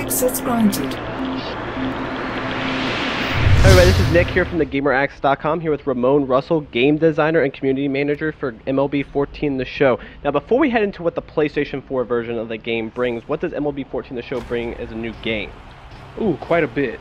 Access granted. Hi everybody, this is Nick here from thegameraccess.com, here with Ramon Russell, game designer and community manager for MLB 14 The Show. Now before we head into what the PlayStation 4 version of the game brings, what does MLB 14 The Show bring as a new game? Ooh, quite a bit.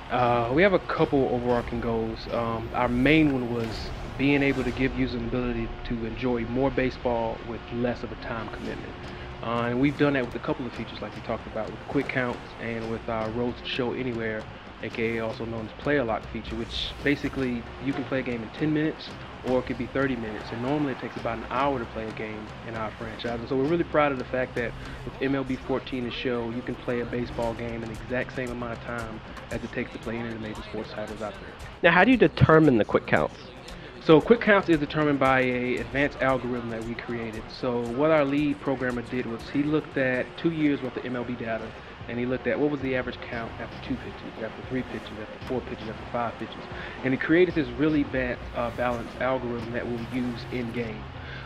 We have a couple overarching goals. Our main one was being able to give users the ability to enjoy more baseball with less of a time commitment. And we've done that with a couple of features like we talked about with quick counts and with our Road to Show Anywhere, aka also known as Player Lock feature, which basically you can play a game in 10 minutes or it could be 30 minutes, and normally it takes about an hour to play a game in our franchise. And so we're really proud of the fact that with MLB 14 The Show, you can play a baseball game in the exact same amount of time as it takes to play any of the major sports titles out there. Now how do you determine the quick counts? So quick counts is determined by an advanced algorithm that we created. So what our lead programmer did was he looked at 2 years worth of MLB data, and he looked at what was the average count after 2 pitches, after 3 pitches, after 4 pitches, after 5 pitches. And he created this really balanced algorithm that we'll use in game.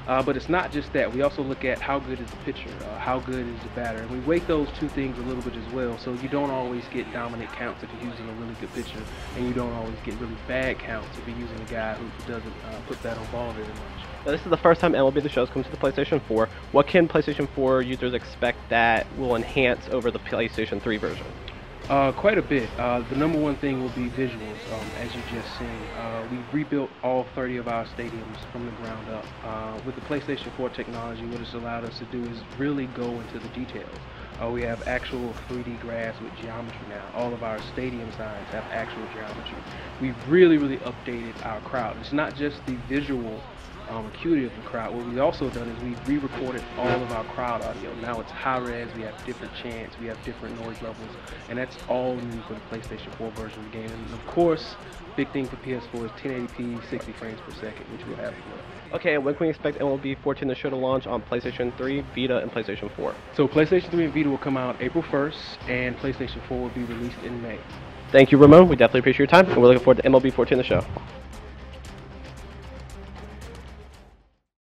But it's not just that. We also look at how good is the pitcher, how good is the batter. And we weight those two things a little bit as well. So you don't always get dominant counts if you're using a really good pitcher, and you don't always get really bad counts if you're using a guy who doesn't put that on ball very much. Now, this is the first time MLB The Show has come to the PlayStation 4. What can PlayStation 4 users expect that will enhance over the PlayStation 3 version? Quite a bit. The number one thing will be visuals, as you just seen. We've rebuilt all 30 of our stadiums from the ground up. With the PlayStation 4 technology, what it's allowed us to do is really go into the details. We have actual 3D grass with geometry now. All of our stadium signs have actual geometry. We've really updated our crowd. It's not just the visual acuity of the crowd. What we've also done is we've re-recorded all of our crowd audio. Now it's high res, we have different chants, we have different noise levels, and that's all new for the PlayStation 4 version of the game. And of course, big thing for PS4 is 1080p, 60 frames per second, which we'll have here. Okay, and when can we expect MLB 14 The Show to launch on PlayStation 3, Vita, and PlayStation 4? So PlayStation 3 and Vita will come out April 1st, and PlayStation 4 will be released in May. Thank you, Ramon. We definitely appreciate your time, and we're looking forward to MLB 14 The Show.